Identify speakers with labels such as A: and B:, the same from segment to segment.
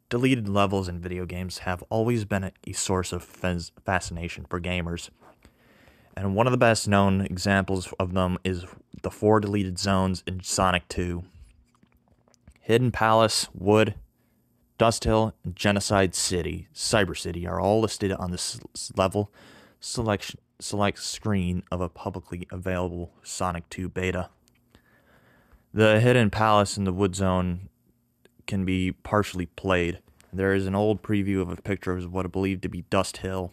A: Deleted levels in video games have always been a source of fascination for gamers, and one of the best known examples of them is the 4 deleted zones in Sonic 2. Hidden Palace, Wood, Dust Hill, and Genocide City, Cyber City, are all listed on this level select screen of a publicly available Sonic 2 beta. The Hidden Palace in the Wood Zone can be partially played. There is an old preview of a picture of what I believe to be Dust Hill.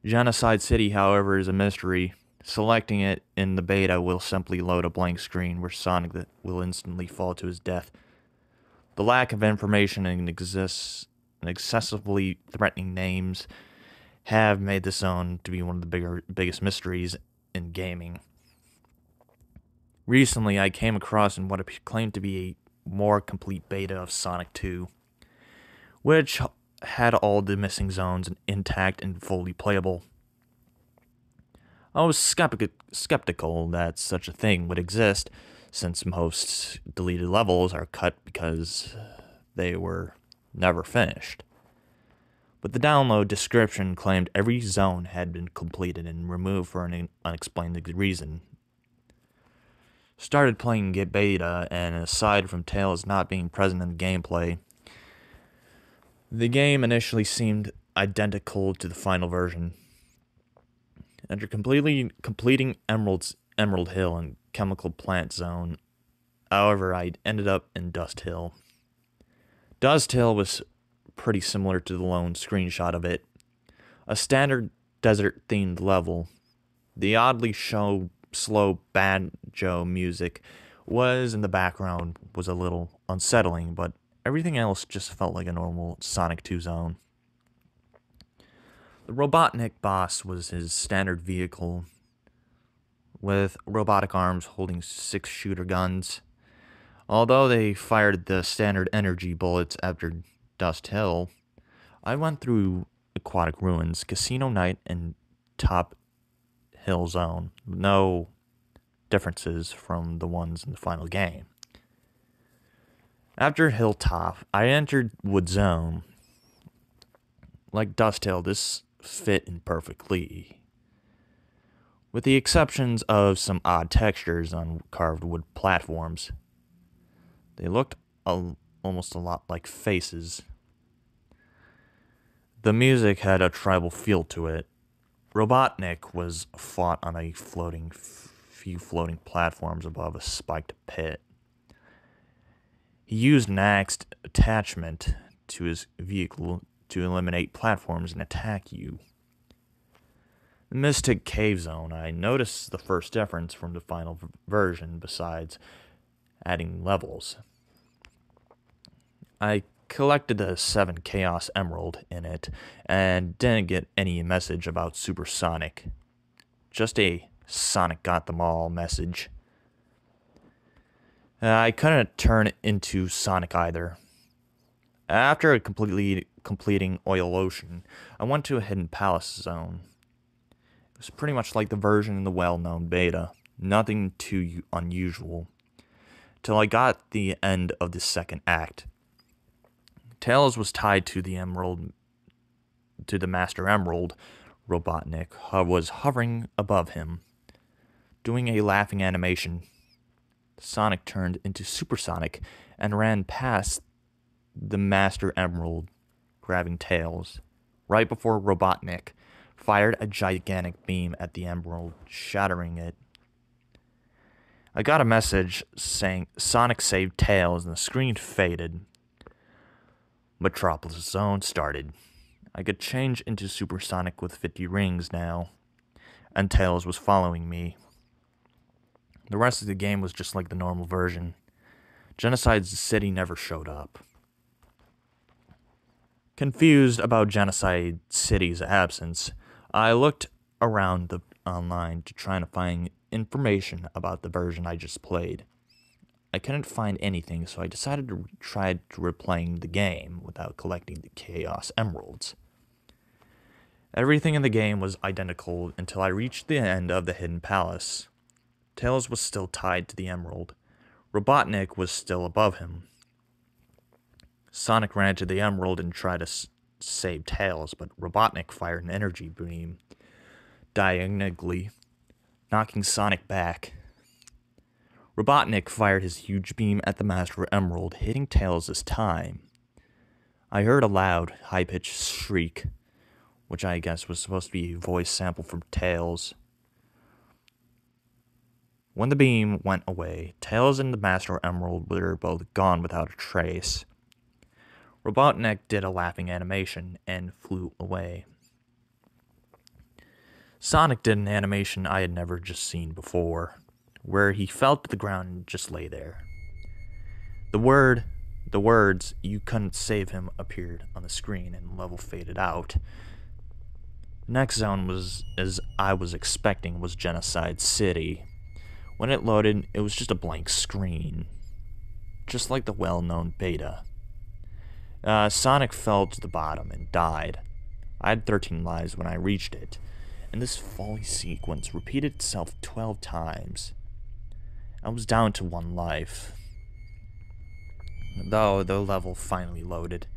A: Genocide City, however, is a mystery. Selecting it in the beta will simply load a blank screen where Sonic will instantly fall to his death. The lack of information and excessively threatening names have made this zone to be one of the biggest mysteries in gaming. Recently, I came across what claimed to be a more complete beta of Sonic 2, which had all the missing zones intact and fully playable. I was skeptical that such a thing would exist, since most deleted levels are cut because they were never finished. But the download description claimed every zone had been completed and removed for an unexplained reason. Started playing Get Beta, and aside from Tails not being present in the gameplay, the game initially seemed identical to the final version. After completing Emerald Hill and Chemical Plant Zone, however, I ended up in Dust Hill. Dust Hill was pretty similar to the lone screenshot of it. A standard desert-themed level. The oddly slow banjo music was in the background was a little unsettling, but everything else just felt like a normal Sonic 2 zone. The Robotnik boss was his standard vehicle, with robotic arms holding 6 shooter guns. Although they fired the standard energy bullets after Dust Hill, I went through Aquatic Ruins, Casino Night, and Top Hill Zone. No differences from the ones in the final game. After Hilltop, I entered Wood Zone. Like Dust Hill, this fit in perfectly, with the exceptions of some odd textures on carved wood platforms. They looked almost a lot like faces. The music had a tribal feel to it. Robotnik was fought on a few floating platforms above a spiked pit. He used an axe attachment to his vehicle to eliminate platforms and attack you. The Mystic Cave Zone, I noticed the first difference from the final version besides adding levels. I collected a 7 Chaos Emerald in it and didn't get any message about Supersonic. Just a Sonic got them all message. I couldn't turn into Sonic either. After completing Oil Ocean, I went to a Hidden Palace zone. It was pretty much like the version in the well-known beta, nothing too unusual, till I got the end of the second act. Tails was tied to the Master Emerald. Robotnik was hovering above him, doing a laughing animation. Sonic turned into Supersonic and ran past the Master Emerald, grabbing Tails, right before Robotnik fired a gigantic beam at the Emerald, shattering it. I got a message saying Sonic saved Tails, and the screen faded. Metropolis Zone started. I could change into Supersonic with 50 rings now, and Tails was following me. The rest of the game was just like the normal version. Genocide's city never showed up. Confused about Genocide City's absence, I looked around online to try to find information about the version I just played. I couldn't find anything, so I decided to try replaying the game without collecting the Chaos Emeralds. Everything in the game was identical until I reached the end of the Hidden Palace. Tails was still tied to the Emerald. Robotnik was still above him. Sonic ran to the Emerald and tried to save Tails, but Robotnik fired an energy beam diagonally, knocking Sonic back. Robotnik fired his huge beam at the Master Emerald, hitting Tails this time. I heard a loud, high-pitched shriek, which I guess was supposed to be a voice sample from Tails. When the beam went away, Tails and the Master Emerald were both gone without a trace. Robotnik did a laughing animation and flew away. Sonic did an animation I had never just seen before, where he fell to the ground and just lay there. The words, "You couldn't save him," appeared on the screen and the level faded out. Next zone was, as I was expecting, was Genocide City. When it loaded, it was just a blank screen, just like the well-known beta. Sonic fell to the bottom and died. I had 13 lives when I reached it, and this folly sequence repeated itself 12 times. I was down to 1 life, though the level finally loaded.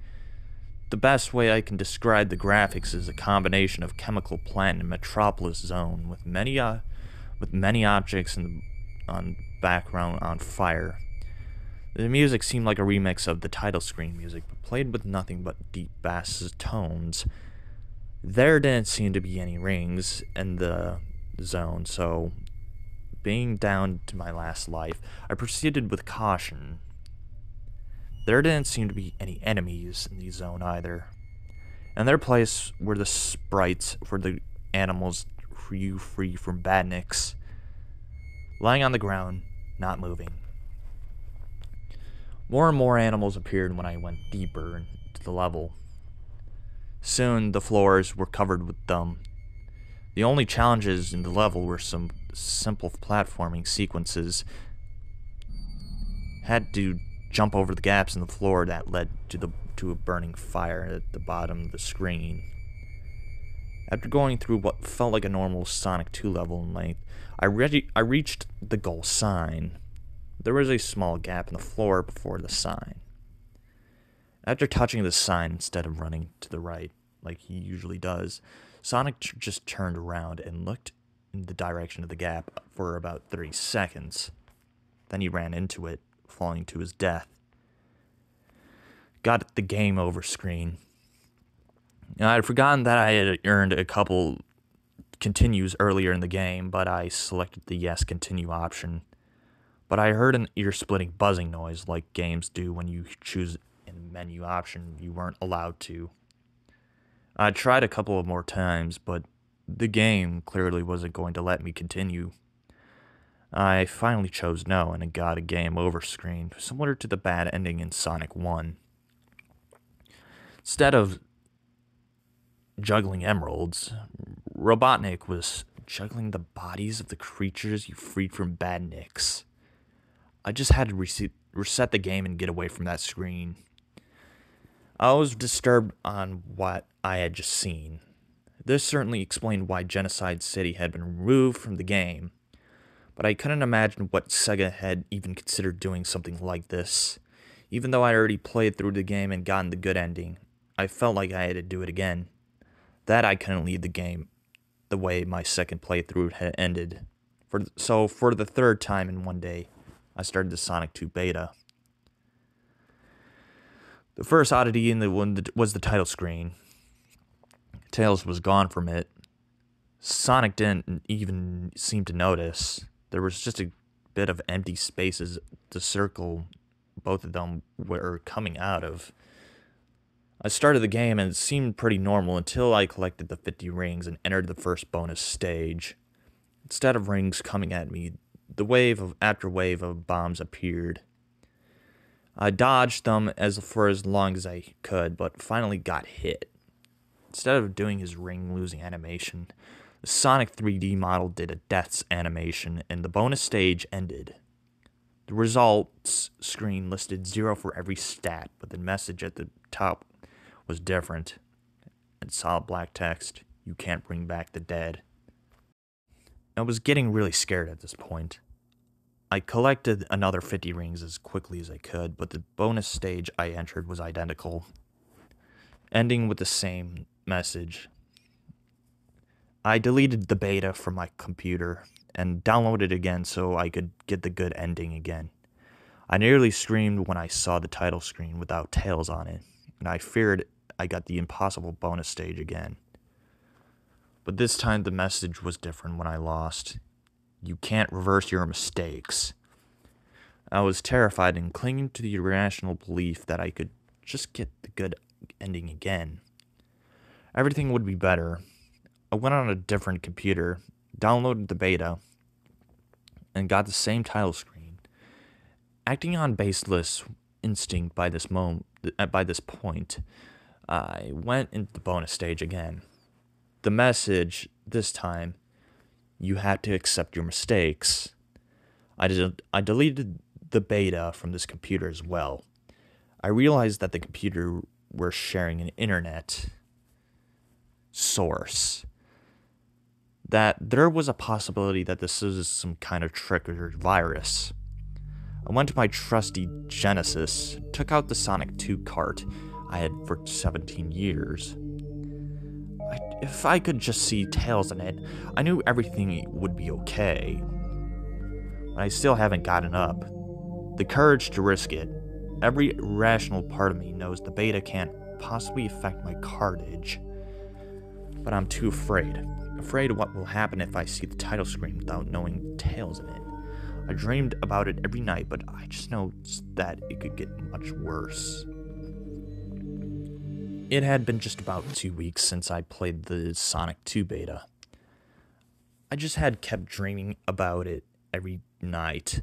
A: The best way I can describe the graphics is a combination of chemical plant and metropolis zone with many objects on background on fire. The music seemed like a remix of the title screen music, but played with nothing but deep bass tones. There didn't seem to be any rings in the zone, so being down to my last life, I proceeded with caution. There didn't seem to be any enemies in the zone either. In their place were the sprites for the animals free from badniks, lying on the ground, not moving. More and more animals appeared when I went deeper into the level. Soon the floors were covered with them. The only challenges in the level were some simple platforming sequences. Had to jump over the gaps in the floor that led to a burning fire at the bottom of the screen. After going through what felt like a normal Sonic 2 level in length, I reached the goal sign. There was a small gap in the floor before the sign. After touching the sign instead of running to the right, like he usually does, Sonic just turned around and looked in the direction of the gap for about 30 seconds. Then he ran into it, falling to his death. Got the game over screen. Now, I had forgotten that I had earned a couple continues earlier in the game, but I selected the yes continue option. But I heard an ear-splitting buzzing noise like games do when you choose a menu option you weren't allowed to. I tried a couple of more times, but the game clearly wasn't going to let me continue. I finally chose no, and it got a game over screen, similar to the bad ending in Sonic 1. Instead of juggling emeralds, Robotnik was juggling the bodies of the creatures you freed from badniks. I just had to reset the game and get away from that screen. I was disturbed on what I had just seen. This certainly explained why Genocide City had been removed from the game, but I couldn't imagine what Sega had even considered doing something like this. Even though I already played through the game and gotten the good ending, I felt like I had to do it again. That I couldn't leave the game the way my second playthrough had ended. So for the third time in one day, I started the Sonic 2 beta. The first oddity was the title screen. Tails was gone from it. Sonic didn't even seem to notice. There was just a bit of empty spaces to circle both of them were coming out of. I started the game and it seemed pretty normal until I collected the 50 rings and entered the first bonus stage. Instead of rings coming at me, the wave after wave of bombs appeared. I dodged them for as long as I could, but finally got hit. Instead of doing his ring-losing animation, the Sonic 3D model did a death's animation, and the bonus stage ended. The results screen listed 0 for every stat, but the message at the top was different. In solid black text, "You can't bring back the dead." I was getting really scared at this point. I collected another 50 rings as quickly as I could, but the bonus stage I entered was identical, ending with the same message. I deleted the beta from my computer and downloaded it again so I could get the good ending again. I nearly screamed when I saw the title screen without Tails on it, and I feared I got the impossible bonus stage again. But this time the message was different when I lost. You can't reverse your mistakes. I was terrified and clinging to the irrational belief that I could just get the good ending again. Everything would be better. I went on a different computer, downloaded the beta, and got the same title screen. Acting on baseless instinct by this point, I went into the bonus stage again. The message, this time, you had to accept your mistakes. I deleted the beta from this computer as well. I realized that the computer were sharing an internet source. That there was a possibility that this is some kind of trick or virus. I went to my trusty Genesis, took out the Sonic 2 cart I had for 17 years. If I could just see Tails in it, I knew everything would be okay. But I still haven't gotten up. The courage to risk it. Every rational part of me knows the beta can't possibly affect my cartage. But I'm too afraid. Afraid of what will happen if I see the title screen without knowing Tails in it. I dreamed about it every night, but I just know that it could get much worse. It had been just about 2 weeks since I played the Sonic 2 beta. I just had kept dreaming about it every night.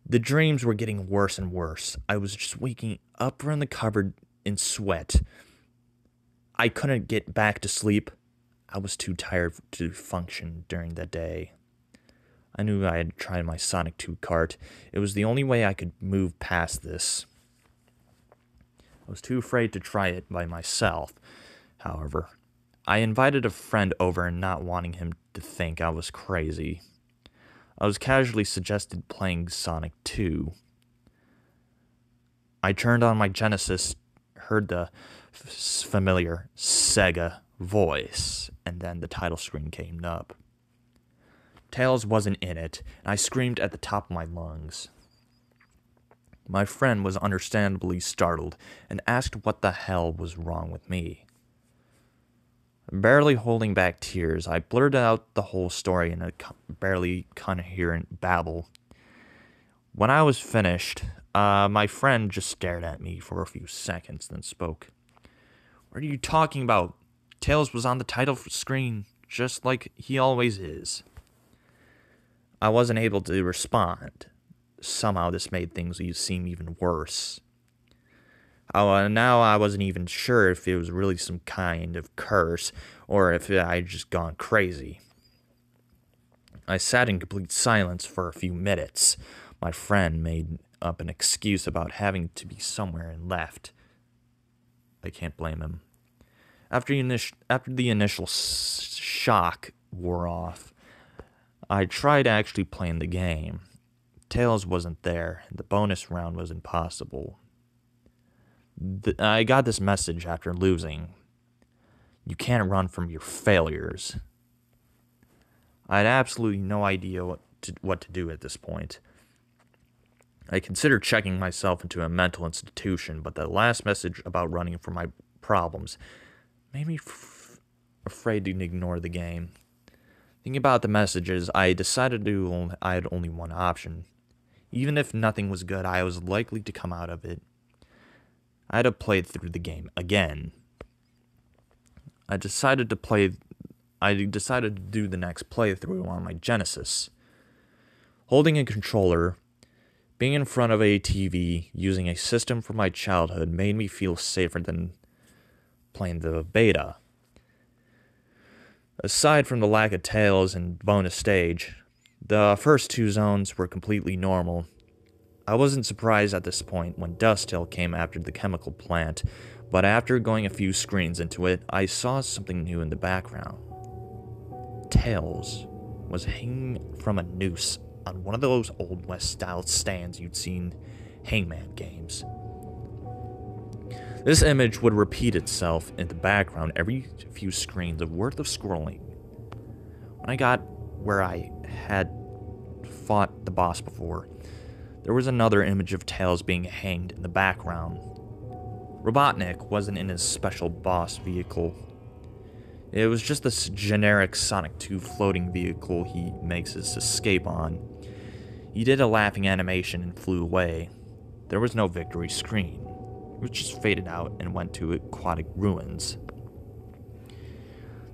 A: The dreams were getting worse and worse. I was just waking up from the cupboard in sweat. I couldn't get back to sleep. I was too tired to function during the day. I knew I had tried my Sonic 2 cart. It was the only way I could move past this. I was too afraid to try it by myself, however. I invited a friend over and not wanting him to think I was crazy. I was casually suggested playing Sonic 2. I turned on my Genesis, heard the familiar Sega voice, and then the title screen came up. Tails wasn't in it, and I screamed at the top of my lungs. My friend was understandably startled and asked what the hell was wrong with me. Barely holding back tears, I blurted out the whole story in a barely coherent babble. When I was finished, my friend just stared at me for a few seconds, then spoke. "What are you talking about? Tails was on the title screen, just like he always is." I wasn't able to respond. Somehow this made things seem even worse. Now I wasn't even sure if it was really some kind of curse or if I had just gone crazy. I sat in complete silence for a few minutes. My friend made up an excuse about having to be somewhere and left. I can't blame him. After the initial shock wore off, I tried actually playing the game. Tails wasn't there, and the bonus round was impossible. I got this message after losing. You can't run from your failures. I had absolutely no idea what to do at this point. I considered checking myself into a mental institution, but the last message about running from my problems made me afraid to ignore the game. Thinking about the messages, I decided I had only one option. Even if nothing was good, I was likely to come out of it. I had to play through the game again. I decided to do the next playthrough on my Genesis. Holding a controller, being in front of a TV, using a system from my childhood made me feel safer than playing the beta. Aside from the lack of Tails and bonus stage, the first two zones were completely normal. I wasn't surprised at this point when Dust Hill came after the chemical plant, but after going a few screens into it, I saw something new in the background. Tails was hanging from a noose on one of those Old West-style stands you'd seen Hangman games. This image would repeat itself in the background every few screens of worth of scrolling. When I got where I had fought the boss before, there was another image of Tails being hanged in the background. Robotnik wasn't in his special boss vehicle. It was just this generic Sonic 2 floating vehicle he makes his escape on. He did a laughing animation and flew away. There was no victory screen, which just faded out and went to aquatic ruins.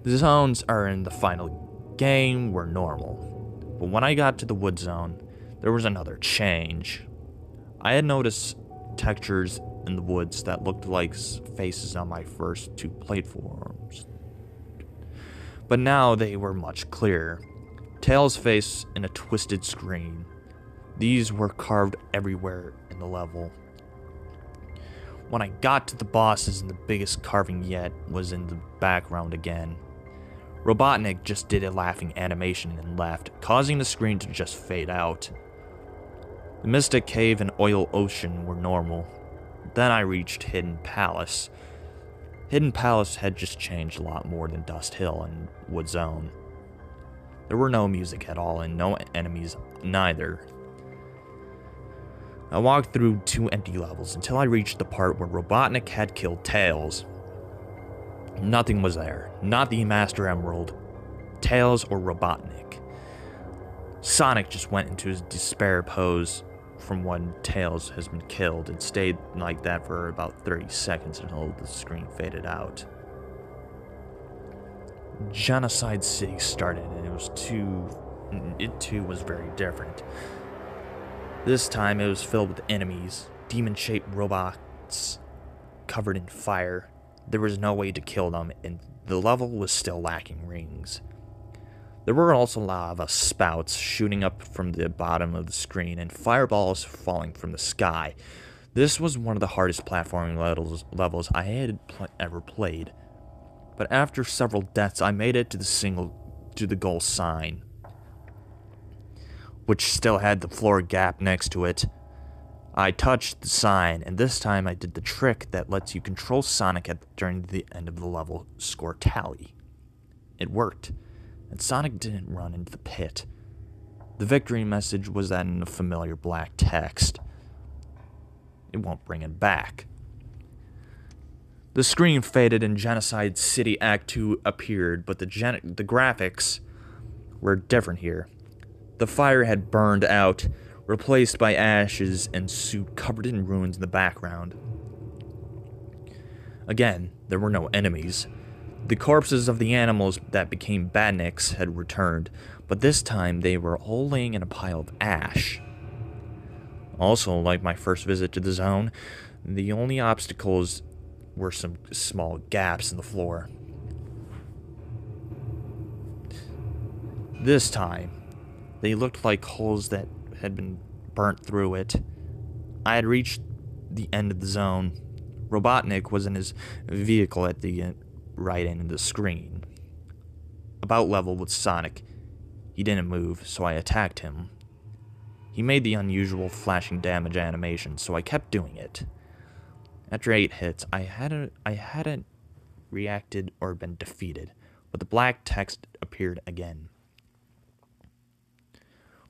A: The zones are in the final game were normal, but when I got to the wood zone, there was another change. I had noticed textures in the woods that looked like faces on my first two platforms, but now they were much clearer. Tails' face in a twisted screen. These were carved everywhere in the level. When I got to the bosses, and the biggest carving yet was in the background again. Robotnik just did a laughing animation and left, causing the screen to just fade out. The Mystic Cave and Oil Ocean were normal. Then I reached Hidden Palace. Hidden Palace had just changed a lot more than Dust Hill and Wood Zone. There were no music at all and no enemies neither. I walked through 2 empty levels until I reached the part where Robotnik had killed Tails. Nothing was there. Not the Master Emerald, Tails, or Robotnik. Sonic just went into his despair pose from when Tails has been killed and stayed like that for about 30 seconds until the screen faded out. Genocide City started and it too was very different. This time it was filled with enemies, demon-shaped robots covered in fire. There was no way to kill them, and the level was still lacking rings. There were also lava spouts shooting up from the bottom of the screen and fireballs falling from the sky. This was one of the hardest platforming levels I had ever played. But after several deaths, I made it to the goal sign, which still had the floor gap next to it. I touched the sign, and this time I did the trick that lets you control Sonic during the end of the level score tally. It worked, and Sonic didn't run into the pit. The victory message was that in a familiar black text. It won't bring it back. The screen faded and Genocide City Act 2 appeared, but the graphics were different here. The fire had burned out, replaced by ashes and soot covered in ruins in the background. Again, there were no enemies. The corpses of the animals that became badniks had returned, but this time they were all laying in a pile of ash. Also, like my first visit to the zone, the only obstacles were some small gaps in the floor. This time, they looked like holes that had been burnt through it. I had reached the end of the zone. Robotnik was in his vehicle at the right end of the screen, about level with Sonic. He didn't move, so I attacked him. He made the unusual flashing damage animation, so I kept doing it. After 8 hits, I hadn't reacted or been defeated, but the black text appeared again.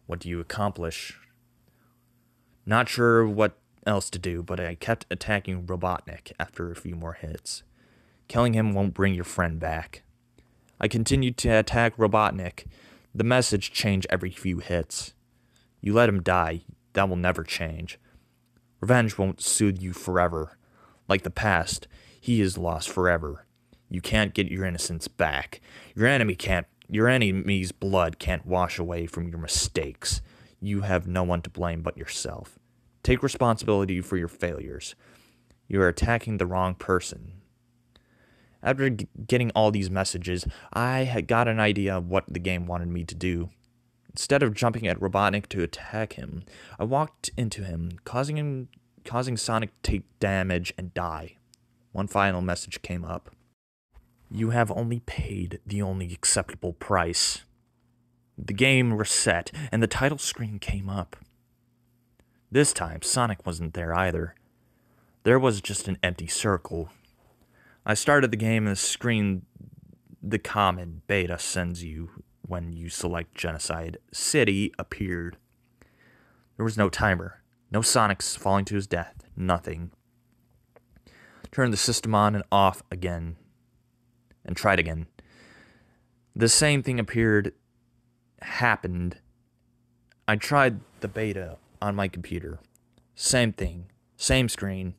A: What do you accomplish? Not sure what else to do, but I kept attacking Robotnik after a few more hits. Killing him won't bring your friend back. I continued to attack Robotnik. The message changed every few hits. You let him die, that will never change. Revenge won't soothe you forever. Like the past, he is lost forever. You can't get your innocence back. Your enemy's blood can't wash away from your mistakes. You have no one to blame but yourself. Take responsibility for your failures. You are attacking the wrong person. After getting all these messages, I had got an idea of what the game wanted me to do. Instead of jumping at Robotnik to attack him, I walked into him, causing Sonic to take damage and die. One final message came up. You have only paid the only acceptable price. The game reset, and the title screen came up. This time, Sonic wasn't there either. There was just an empty circle. I started the game, and the screen the common beta sends you when you select Genocide City appeared. There was no timer, no Sonic's falling to his death, nothing. Turned the system on and off again, and tried again. The same thing happened. I tried the beta on my computer. Same thing, same screen.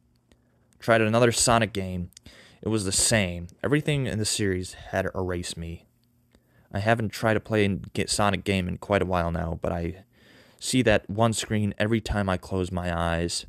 A: Tried another Sonic game. It was the same. Everything in the series had erased me. I haven't tried to play a Sonic game in quite a while now, but I see that one screen every time I close my eyes.